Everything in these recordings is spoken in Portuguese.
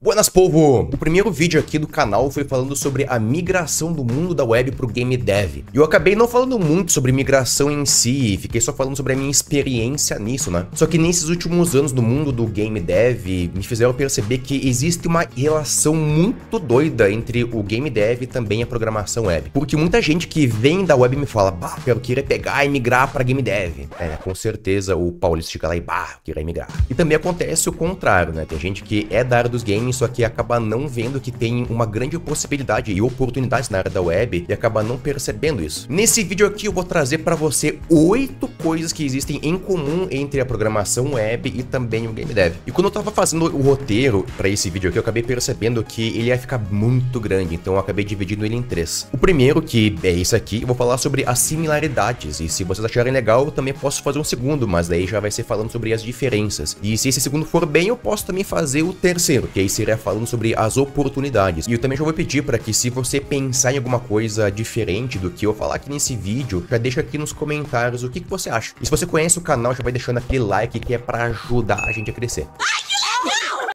Buenas, povo! O primeiro vídeo aqui do canal foi falando sobre a migração do mundo da web pro game dev. E eu acabei não falando muito sobre migração em si, fiquei só falando sobre a minha experiência nisso, né? Só que nesses últimos anos no mundo do game dev, me fizeram perceber que existe uma relação muito doida entre o game dev e também a programação web. Porque muita gente que vem da web me fala, bah, eu queria pegar e migrar pra game dev. Com certeza o Paulista fica lá e, bah, eu queria migrar. E também acontece o contrário, né? Tem gente que é da área dos games, só que acaba não vendo que tem uma grande possibilidade e oportunidades na área da web e acaba não percebendo isso. Nesse vídeo aqui eu vou trazer para você 8 coisas que existem em comum entre a programação web e também o game dev. E quando eu tava fazendo o roteiro para esse vídeo aqui, eu acabei percebendo que ele ia ficar muito grande, então eu acabei dividindo ele em 3. O primeiro, que é esse aqui, eu vou falar sobre as similaridades, e se vocês acharem legal, eu também posso fazer um segundo, mas daí já vai ser falando sobre as diferenças. E se esse segundo for bem, eu posso também fazer o terceiro, que aí seria falando sobre as oportunidades. E eu também já vou pedir para que, se você pensar em alguma coisa diferente do que eu falar aqui nesse vídeo, já deixa aqui nos comentários o que você acha. E se você conhece o canal, já vai deixando aquele like que é para ajudar a gente a crescer.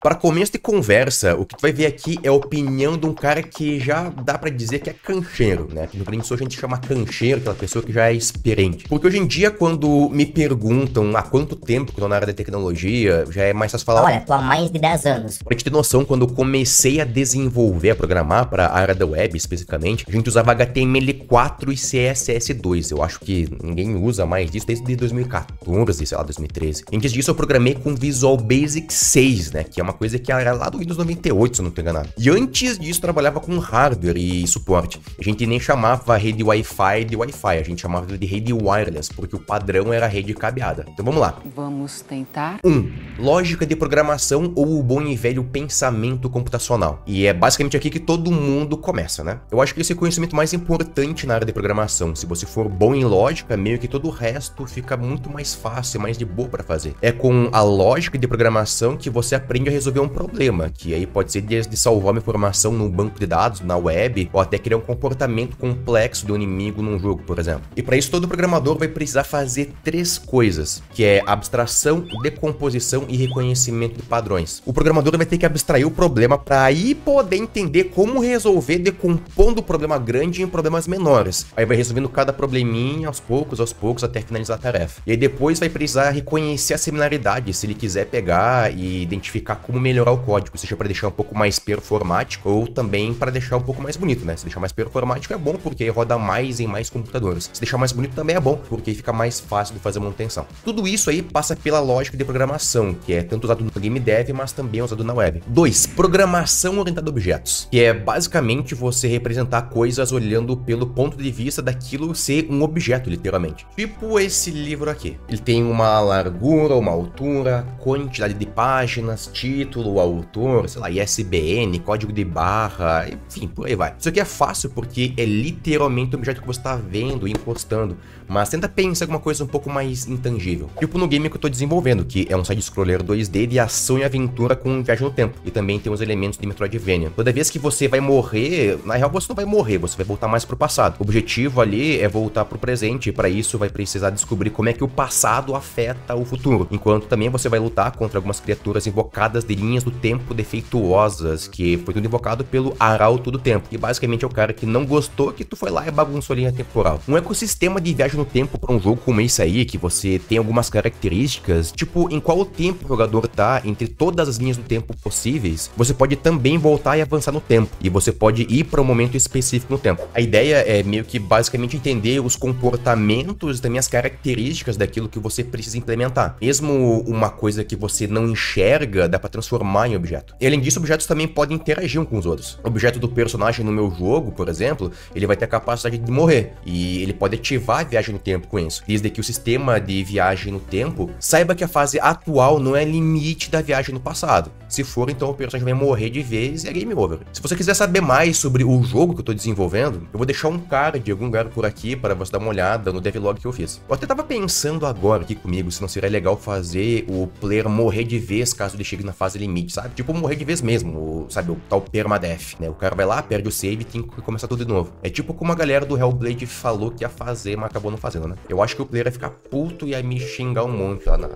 Para começo de conversa, o que tu vai ver aqui é a opinião de um cara que já dá pra dizer que é cancheiro, né? No Grande Sul a gente chama cancheiro, aquela pessoa que já é experiente. Porque hoje em dia, quando me perguntam há quanto tempo que eu tô na área da tecnologia, já é mais fácil falar... Olha, tô há mais de 10 anos. Pra gente ter noção, quando eu comecei a desenvolver, a programar para a área da web especificamente, a gente usava HTML4 e CSS2. Eu acho que ninguém usa mais disso desde 2014, sei lá, 2013. Antes disso, eu programei com Visual Basic 6, né? Que é uma coisa que era lá do Windows 98, se eu não tô enganado. E antes disso, trabalhava com hardware e suporte. A gente nem chamava rede Wi-Fi de Wi-Fi, a gente chamava de rede wireless, porque o padrão era rede cabeada. Então vamos lá. Vamos tentar. 1. Lógica de programação ou o bom e velho pensamento computacional. E é basicamente aqui que todo mundo começa, né? Eu acho que esse é o conhecimento mais importante na área de programação. Se você for bom em lógica, meio que todo o resto fica muito mais fácil, mais de boa para fazer. É com a lógica de programação que você aprende a resolver um problema, que aí pode ser desde salvar uma informação num banco de dados, na web, ou até criar um comportamento complexo do inimigo num jogo, por exemplo. E para isso, todo programador vai precisar fazer 3 coisas, que é abstração, decomposição e reconhecimento de padrões. O programador vai ter que abstrair o problema para aí poder entender como resolver decompondo o problema grande em problemas menores. Aí vai resolvendo cada probleminha aos poucos, até finalizar a tarefa. E aí depois vai precisar reconhecer a similaridade, se ele quiser pegar e identificar como melhorar o código, seja para deixar um pouco mais performático ou também para deixar um pouco mais bonito, né? Se deixar mais performático é bom porque aí roda mais em mais computadores. Se deixar mais bonito também é bom, porque aí fica mais fácil de fazer a manutenção. Tudo isso aí passa pela lógica de programação, que é tanto usado no game dev, mas também usado na web. 2. Programação orientada a objetos, que é basicamente você representar coisas olhando pelo ponto de vista daquilo ser um objeto, literalmente. Tipo esse livro aqui. Ele tem uma largura, uma altura, quantidade de páginas, título, autor, sei lá, ISBN, código de barra, enfim, por aí vai. Isso aqui é fácil porque é literalmente o objeto que você está vendo e encostando, mas tenta pensar alguma coisa um pouco mais intangível. Tipo no game que eu tô desenvolvendo, que é um side-scroller 2D de ação e aventura com viagem no tempo. E também tem os elementos de Metroidvania. Toda vez que você vai morrer, na real você não vai morrer, você vai voltar mais pro passado. O objetivo ali é voltar pro presente, e para isso vai precisar descobrir como é que o passado afeta o futuro. Enquanto também você vai lutar contra algumas criaturas invocadas de linhas do tempo defeituosas, que foi tudo invocado pelo Arauto do Tempo. E basicamente é o cara que não gostou que tu foi lá e bagunçou a linha temporal. Um ecossistema de viagem no tempo para um jogo como esse aí, que você tem algumas características, tipo em qual tempo o jogador tá entre todas as linhas do tempo possíveis, você pode também voltar e avançar no tempo. E você pode ir para um momento específico no tempo. A ideia é meio que basicamente entender os comportamentos e também as características daquilo que você precisa implementar. Mesmo uma coisa que você não enxerga, dá para transformar em objeto. E além disso, objetos também podem interagir uns com os outros. O objeto do personagem no meu jogo, por exemplo, ele vai ter a capacidade de morrer. E ele pode ativar a viagem no tempo com isso. Desde que o sistema de viagem no tempo saiba que a fase atual não é limite da viagem no passado. Se for, então o personagem vai morrer de vez e é game over. Se você quiser saber mais sobre o jogo que eu tô desenvolvendo, eu vou deixar um card de algum lugar por aqui para você dar uma olhada no devlog que eu fiz. Eu até tava pensando agora aqui comigo se não seria legal fazer o player morrer de vez caso ele chegue na fase limite, sabe? Tipo morrer de vez mesmo, sabe? O tal permadeath, né? O cara vai lá, perde o save e tem que começar tudo de novo. É tipo como a galera do Hellblade falou que ia fazer, mas acabou não fazendo, né? Eu acho que o player ia ficar puto e ia me xingar um monte lá no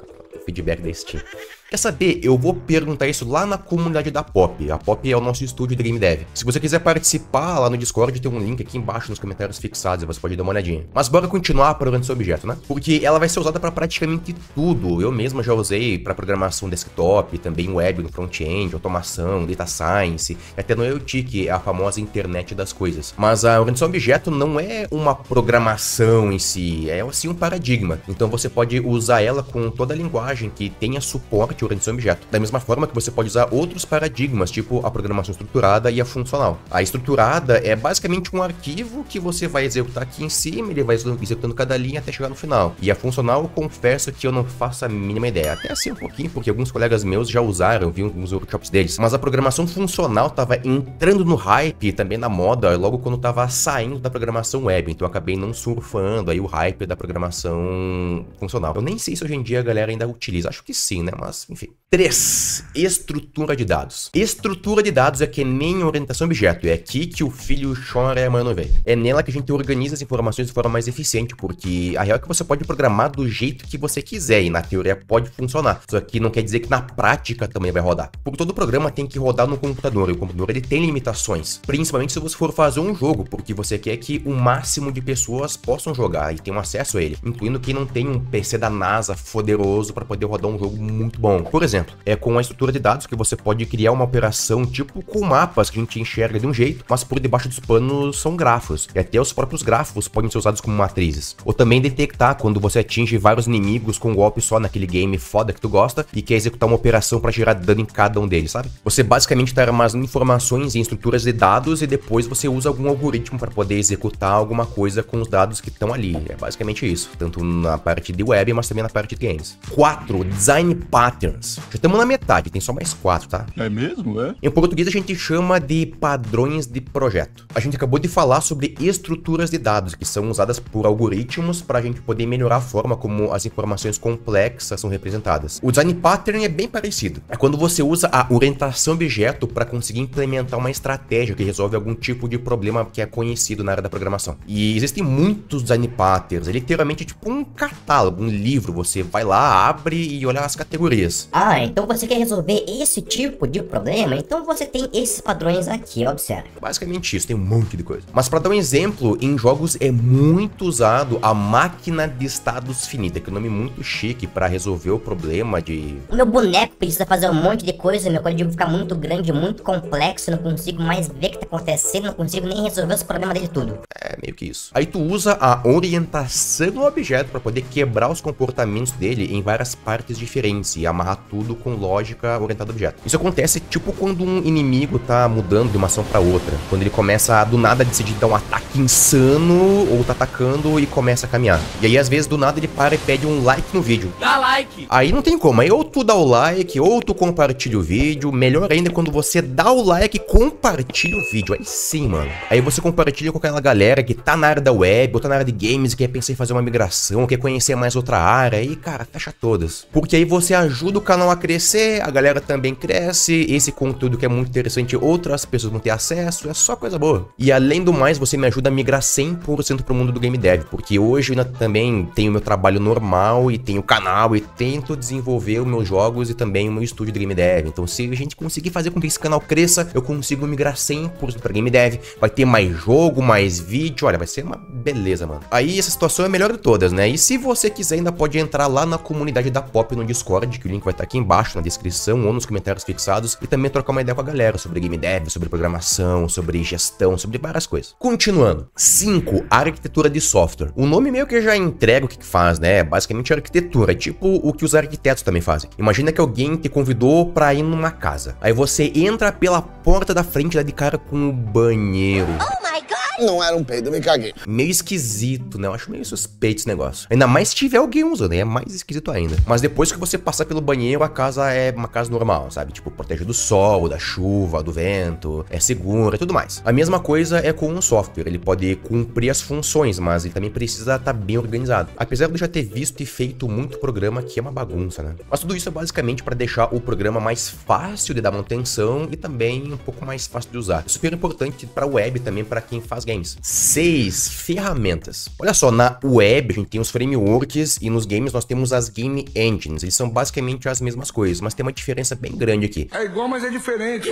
feedback da Steam. Quer saber? Eu vou perguntar isso lá na comunidade da Pop. A Pop é o nosso estúdio de game dev. Se você quiser participar lá no Discord, tem um link aqui embaixo nos comentários fixados e você pode dar uma olhadinha. Mas bora continuar para orientação objeto, né? Porque ela vai ser usada para praticamente tudo. Eu mesmo já usei para programação desktop, também web no front-end, automação, data science, e até no IoT, que é a famosa internet das coisas. Mas a orientação objeto não é uma programação em si, é assim um paradigma. Então você pode usar ela com toda a linguagem que tenha suporte à orientação objeto. Da mesma forma que você pode usar outros paradigmas, tipo a programação estruturada e a funcional. A estruturada é basicamente um arquivo que você vai executar aqui em cima, ele vai executando cada linha até chegar no final. E a funcional, eu confesso que eu não faço a mínima ideia. Até assim um pouquinho, porque alguns colegas meus já usaram, vi alguns workshops deles. Mas a programação funcional tava entrando no hype, também na moda, logo quando tava saindo da programação web. Então eu acabei não surfando aí o hype da programação funcional. Eu nem sei se hoje em dia a galera ainda utiliza. Acho que sim, né? Mas, enfim. 3. Estrutura de dados. Estrutura de dados é que nem orientação objeto. É aqui que o filho chora e a mãe não vê. É nela que a gente organiza as informações de forma mais eficiente, porque a real é que você pode programar do jeito que você quiser e na teoria pode funcionar. Só que não quer dizer que na prática também vai rodar. Porque todo programa tem que rodar no computador e o computador ele tem limitações. Principalmente se você for fazer um jogo, porque você quer que o máximo de pessoas possam jogar e tenham acesso a ele, incluindo quem não tem um PC da NASA poderoso para poder rodar um jogo muito bom. Por exemplo, é com a estrutura de dados que você pode criar uma operação tipo com mapas que a gente enxerga de um jeito, mas por debaixo dos panos são grafos. E até os próprios grafos podem ser usados como matrizes. Ou também detectar quando você atinge vários inimigos com um golpe só naquele game foda que tu gosta e quer executar uma operação para gerar dano em cada um deles, sabe? Você basicamente está armazenando informações em estruturas de dados e depois você usa algum algoritmo para poder executar alguma coisa com os dados que estão ali. É basicamente isso. Tanto na parte de web, mas também na parte de games. 4. Design Patterns. Já estamos na metade, tem só mais 4, tá? É mesmo, é? Em português a gente chama de padrões de projeto. A gente acabou de falar sobre estruturas de dados, que são usadas por algoritmos para a gente poder melhorar a forma como as informações complexas são representadas. O design pattern é bem parecido. É quando você usa a orientação objeto para conseguir implementar uma estratégia que resolve algum tipo de problema que é conhecido na área da programação. E existem muitos design patterns, é literalmente tipo um catálogo, um livro. Você vai lá, abre e olha as categorias. Ah, então você quer resolver esse tipo de problema? Então você tem esses padrões aqui, observe. Basicamente isso, tem um monte de coisa. Mas para dar um exemplo, em jogos é muito usado a máquina de estados finita, que é um nome muito chique para resolver o problema de... O meu boneco precisa fazer um monte de coisa, meu código fica muito grande, muito complexo, não consigo mais ver o que tá acontecendo, não consigo nem resolver os problemas dele tudo. É, meio que isso. Aí tu usa a orientação do objeto para poder quebrar os comportamentos dele em várias partes diferentes e amarrar tudo com lógica orientada ao objeto. Isso acontece tipo quando um inimigo tá mudando de uma ação para outra, quando ele começa a, do nada, decidir dar um ataque insano ou tá atacando e começa a caminhar. E aí às vezes do nada ele para e pede um like no vídeo. Dá like! Aí não tem como, aí ou tu dá o like ou tu compartilha o vídeo. Melhor ainda é quando você dá o like e compartilha o vídeo. Aí sim, mano. Aí você compartilha com aquela galera que tá na área da web ou tá na área de games e quer pensar em fazer uma migração, quer conhecer mais outra área. Aí, cara, fecha todas. Porque aí você ajuda o canal a crescer, a galera também cresce, esse conteúdo que é muito interessante, outras pessoas vão ter acesso, é só coisa boa. E além do mais, você me ajuda a migrar 100% pro mundo do game dev, porque hoje eu ainda também tenho meu trabalho normal e tenho canal e tento desenvolver os meus jogos e também o meu estúdio de game dev. Então se a gente conseguir fazer com que esse canal cresça, eu consigo migrar 100% pra game dev, vai ter mais jogo, mais vídeo, olha, vai ser uma beleza, mano. Aí essa situação é a melhor de todas, né? E se você quiser, ainda pode entrar lá na comunidade da Pop no Discord, que o link vai estar aqui embaixo na descrição ou nos comentários fixados, e também trocar uma ideia com a galera sobre game dev, sobre programação, sobre gestão, sobre várias coisas. Continuando. 5. Arquitetura de software. O nome meio que já entrega o que faz, né? Basicamente arquitetura, é tipo o que os arquitetos também fazem. Imagina que alguém te convidou pra ir numa casa. Aí você entra pela porta da frente, dá de cara com o banheiro. Oh my God! Não era um peido, me caguei. Meio esquisito, né? Eu acho meio suspeito esse negócio. Ainda mais se tiver alguém usando, é mais esquisito ainda. Mas depois que você passar pelo banheiro, a casa é uma casa normal, sabe? Tipo, protege do sol, da chuva, do vento, é segura e tudo mais. A mesma coisa é com o software. Ele pode cumprir as funções, mas ele também precisa estar bem organizado. Apesar de eu já ter visto e feito muito programa que é uma bagunça, né? Mas tudo isso é basicamente para deixar o programa mais fácil de dar manutenção e também um pouco mais fácil de usar. É super importante para web também, para quem faz games. 6. Ferramentas. Olha só, na web a gente tem os frameworks e nos games nós temos as game engines. Eles são basicamente as mesmas coisas, mas tem uma diferença bem grande aqui. É igual, mas é diferente.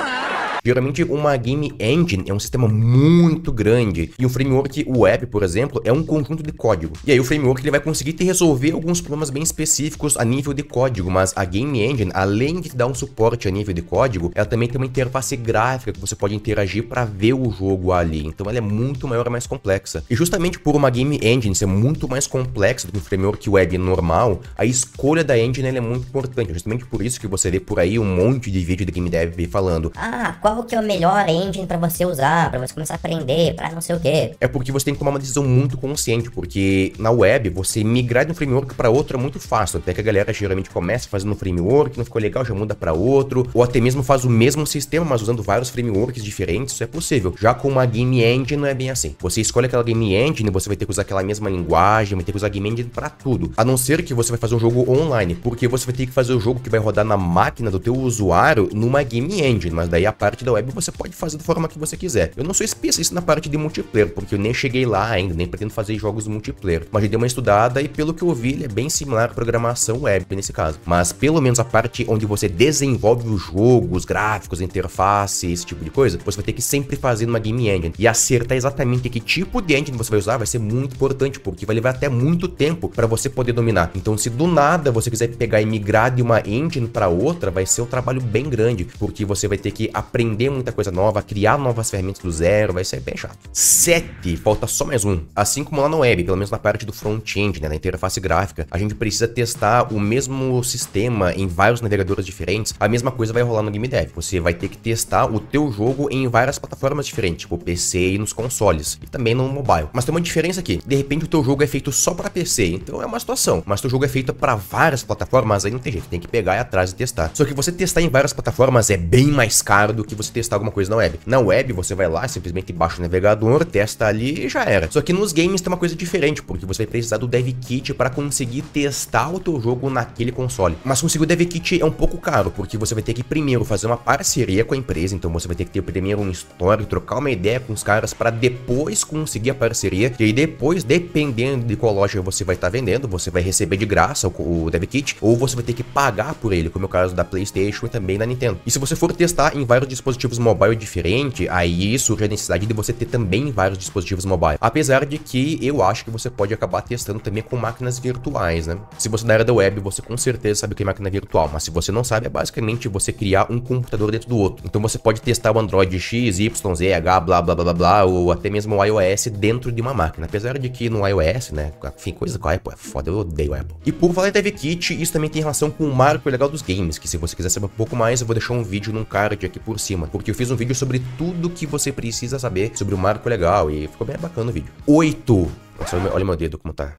Geralmente uma game engine é um sistema muito grande e um framework web, por exemplo, é um conjunto de código. E aí o framework ele vai conseguir te resolver alguns problemas bem específicos a nível de código, mas a game engine, além de te dar um suporte a nível de código, ela também tem uma interface gráfica que você pode interagir para ver o jogo ali. Então ela é muito maior e mais complexa. E justamente por uma game engine ser muito mais complexa do que um framework web normal, a escolha da engine ela é muito importante. Justamente por isso que você vê por aí um monte de vídeo de game dev falando: ah, qual que é o melhor engine para você usar, para você começar a aprender, para não sei o quê. É porque você tem que tomar uma decisão muito consciente, porque na web você migrar de um framework para outro é muito fácil. Até que a galera geralmente começa fazendo um framework, não ficou legal, já muda para outro, ou até mesmo faz o mesmo sistema, mas usando vários frameworks diferentes, isso é possível. Já com uma game engine não é bem assim. Você escolhe aquela game engine, você vai ter que usar aquela mesma linguagem, vai ter que usar game engine para tudo. A não ser que você vai fazer um jogo online, porque você vai ter que fazer o jogo que vai rodar na máquina do teu usuário numa game engine, mas daí a parte da web você pode fazer da forma que você quiser. Eu não sou especialista na parte de multiplayer, porque eu nem cheguei lá ainda, nem pretendo fazer jogos multiplayer, mas eu dei uma estudada e pelo que eu vi, ele é bem similar à programação web nesse caso. Mas pelo menos a parte onde você desenvolve o jogo, os gráficos, a interface, esse tipo de coisa, você vai ter que sempre fazer numa game engine. E acertar exatamente que tipo de engine você vai usar vai ser muito importante, porque vai levar até muito tempo para você poder dominar. Então se do nada você quiser pegar e migrar de uma engine para outra, vai ser um trabalho bem grande, porque você vai ter que aprender muita coisa nova, criar novas ferramentas do zero, vai ser bem chato. 7, falta só mais um. Assim como lá no web, pelo menos na parte do front-end, né, na interface gráfica, a gente precisa testar o mesmo sistema em vários navegadores diferentes. A mesma coisa vai rolar no game dev. Você vai ter que testar o teu jogo em várias plataformas diferentes, tipo PC e nos consoles, e também no mobile. Mas tem uma diferença aqui. De repente o teu jogo é feito só para PC, então é uma situação. Mas teu jogo é feito para várias plataformas, aí não tem jeito, tem que pegar e atrás e testar. Só que você testar em várias plataformas é bem mais caro do que você testar alguma coisa na web. Na web você vai lá, simplesmente baixa o navegador, testa ali e já era. Só que nos games tem uma coisa diferente, porque você vai precisar do dev kit para conseguir testar o teu jogo naquele console. Mas conseguir o dev kit é um pouco caro, porque você vai ter que primeiro fazer uma parceria com a empresa, então você vai ter que ter primeiro um story, trocar uma ideia com os caras para depois conseguir a parceria, e aí depois, dependendo de qual loja você vai estar vendendo, você vai receber de graça o dev kit, ou você vai ter que pagar por ele, como é o caso da PlayStation e também da Nintendo. E se você for testar em vários dispositivos mobile diferentes, aí surge a necessidade de você ter também vários dispositivos mobile. Apesar de que eu acho que você pode acabar testando também com máquinas virtuais, né? Se você é da área da web, você com certeza sabe o que é máquina virtual, mas se você não sabe, é basicamente você criar um computador dentro do outro. Então você pode testar o Android X, Y, Z, H, blá, blá, blá, blá, blá, ou até mesmo o iOS dentro de uma máquina. Apesar de que no iOS, né, enfim, coisa com a Apple é foda, eu odeio a Apple. E por falar em dev kit, isso também tem relação com o marco legal dos games, que se você quiser saber um pouco mais, eu vou deixar um vídeo num card aqui por cima, porque eu fiz um vídeo sobre tudo que você precisa saber sobre o marco legal e ficou bem bacana o vídeo. 8. Nossa, olha meu dedo como tá.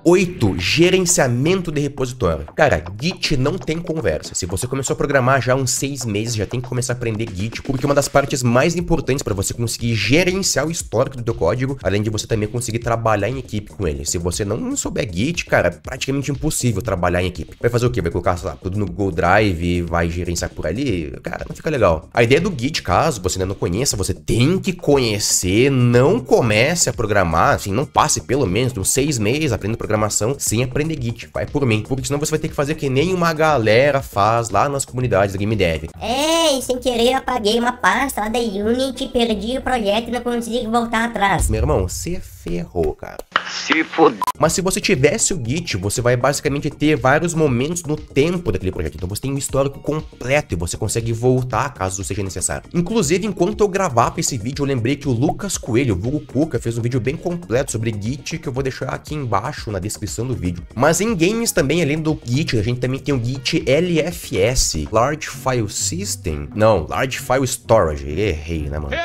8. Gerenciamento de repositório. Cara, Git não tem conversa. Se você começou a programar já há uns 6 meses, já tem que começar a aprender Git, porque uma das partes mais importantes para você conseguir gerenciar o histórico do teu código, além de você também conseguir trabalhar em equipe com ele. Se você não souber Git, cara, é praticamente impossível trabalhar em equipe. Vai fazer o quê? Vai colocar, sei lá, tudo no Google Drive e vai gerenciar por ali? Cara, não fica legal. A ideia do Git, caso você ainda não conheça, você tem que conhecer, não comece a programar, assim, não passe pelo menos uns 6 meses aprendendo programação sem aprender Git, vai por mim, porque senão você vai ter que fazer que nem uma galera faz lá nas comunidades da Game Dev. E sem querer eu apaguei uma pasta lá da Unity, perdi o projeto e não consegui voltar atrás. Meu irmão, você ferrou, cara. Se fodeu. Mas se você tivesse o Git, você vai basicamente ter vários momentos no tempo daquele projeto. Então você tem um histórico completo e você consegue voltar caso seja necessário. Inclusive, enquanto eu gravava esse vídeo, eu lembrei que o Lucas Coelho, o vulgo Cuca, fez um vídeo bem completo sobre Git, que eu vou deixar aqui embaixo na descrição do vídeo. Mas em games também, além do Git, a gente também tem o Git LFS, Large File System. Não, Large File Storage. Errei, né, mano?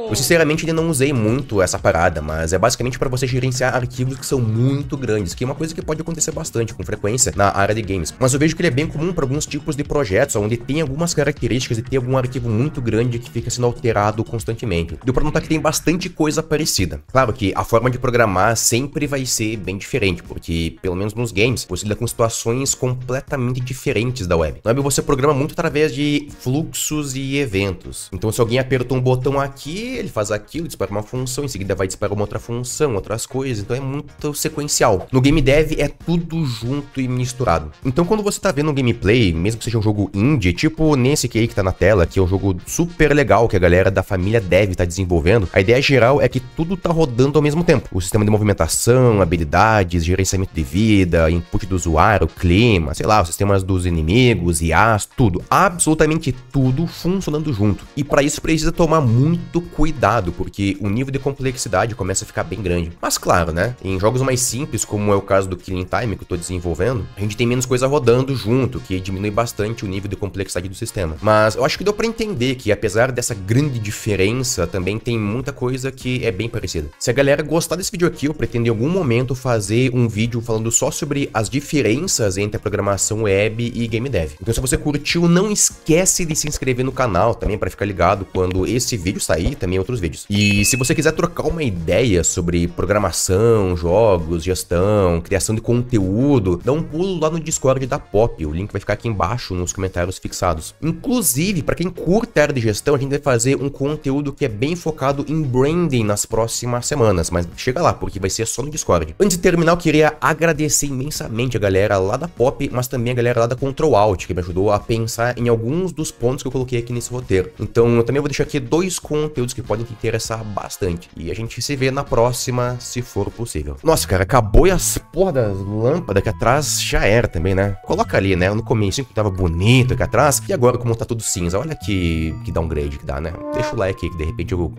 Eu sinceramente ainda não usei muito essa parada, mas é basicamente para você gerenciar arquivos que são muito grandes, que é uma coisa que pode acontecer bastante com frequência na área de games. Mas eu vejo que ele é bem comum para alguns tipos de projetos, onde tem algumas características e tem algum arquivo muito grande que fica sendo alterado constantemente. Deu para notar que tem bastante coisa parecida. Claro que a forma de programar sempre vai ser bem diferente, porque pelo menos nos games você lida com situações completamente diferentes da web. Na web você programa muito através de fluxos e eventos. Então se alguém apertou um botão aqui, ele faz aquilo, dispara uma função, em seguida vai disparar uma outra função, outras coisas, então é muito sequencial. No game dev é tudo junto e misturado. Então quando você tá vendo um gameplay, mesmo que seja um jogo indie, tipo nesse aqui que tá na tela, que é um jogo super legal que a galera da família dev tá desenvolvendo, a ideia geral é que tudo tá rodando ao mesmo tempo. O sistema de movimentação, habilidades, gerenciamento de vida, input do usuário, clima, sei lá, os sistemas dos inimigos, IAs, tudo, absolutamente tudo funcionando junto. E para isso precisa tomar muito cuidado, porque o nível de complexidade começa a ficar bem grande. Mas claro, né, em jogos mais simples, como é o caso do Killing Time que eu tô desenvolvendo, a gente tem menos coisa rodando junto, que diminui bastante o nível de complexidade do sistema. Mas eu acho que deu pra entender que, apesar dessa grande diferença, também tem muita coisa que é bem parecida. Se a galera gostar desse vídeo aqui, eu pretendo em algum momento fazer um vídeo falando só sobre as diferenças entre a programação web e game dev. Então se você curtiu, não esquece de se inscrever no canal também para ficar ligado quando esse vídeo sair, também outros vídeos. E se você quiser trocar uma ideia sobre programação, jogos, gestão, criação de conteúdo, dá um pulo lá no Discord da Pop, o link vai ficar aqui embaixo nos comentários fixados. Inclusive, para quem curte a área de gestão, a gente vai fazer um conteúdo que é bem focado em branding nas próximas semanas, mas chega lá, porque vai ser só no Discord. Antes de terminar, eu queria agradecer imensamente a galera lá da Pop, mas também a galera lá da Control Alt, que me ajudou a pensar em alguns dos pontos que eu coloquei aqui nesse roteiro. Então, eu também vou deixar aqui 2 conteúdos que podem te interessar bastante. E a gente se vê na próxima, se for possível. Nossa, cara, acabou e as porra das lâmpadas aqui atrás já era também, né? Coloca ali, né? No começo que tava bonito aqui atrás, e agora como tá tudo cinza, olha que downgrade que dá, né? Deixa o like aí, que de repente eu,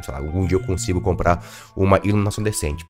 sei lá, algum dia eu consigo comprar uma iluminação decente.